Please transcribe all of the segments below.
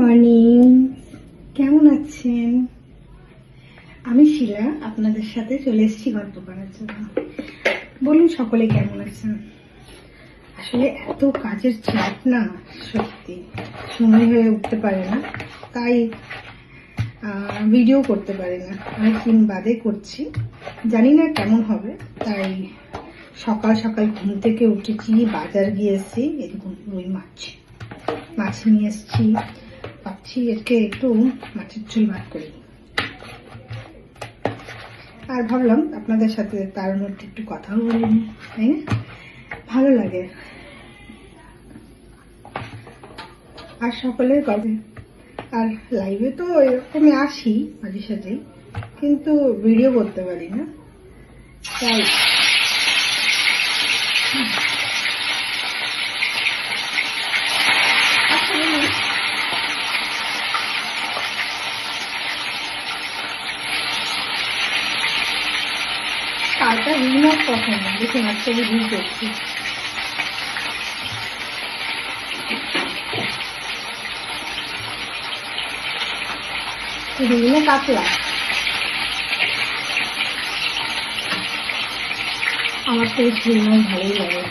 Morning, কেমন আছেন? আমি শিলা আপনাদের সাথে চলে এসেছি গল্প করার জন্য। বলুন সকলে কেমন আছেন? আসলে এত কাজের চাপ না, সত্যি সময় হয়ে উঠতে পারে না, তাই ভিডিও করতে পারি না। অনেকদিন বাদে করছি, জানি না কেমন হবে। তাই সকাল সকাল ঘুম থেকে উঠেছি, বাজার গিয়েছি। এরকম রুই মাছ নিয়ে এসেছি। ভাবছি একে একটু মাছের ঝোল ভাত করি, আর ভাবলাম আপনাদের সাথে তার মধ্যে একটু কথাও বলি, তাই না? ভালো লাগে। আর সকলের গল্পে আর লাইভে তো এরকমই আসি মাঝে সাঝে, কিন্তু ভিডিও করতে পারি না। তাই কালটা রুই মাছ পছন্দ, দেখুন আজকে আমি রুই করছি। রুই না কাতলা, আমার তো রুই মাছ ভালোই লাগে।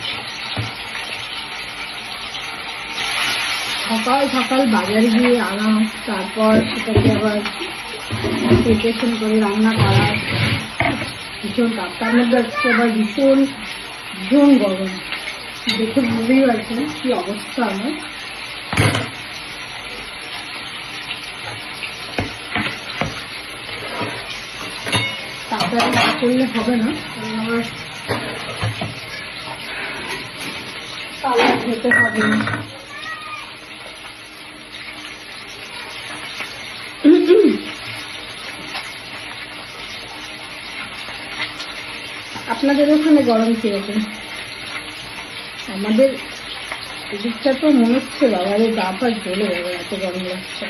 সকাল সকাল বাজারে গিয়ে আনা, তারপর সেটাকে আবার প্রিপারেশন করে রান্না করা, ভীষণ কাপ। তার মধ্যে আজকে আবার ভীষণ গরম, দেখে বুঝতেই পারছেন কি অবস্থা আমার। তাড়াতাড়ি না করলে হবে না, আমার পালা খেতে হবে। আপনাদের ওখানে গরম কিরকম? আমাদের এদিকটা তো মনে হচ্ছে বাবারে গা পা জ্বলে যাবে, এত গরম লাগছে।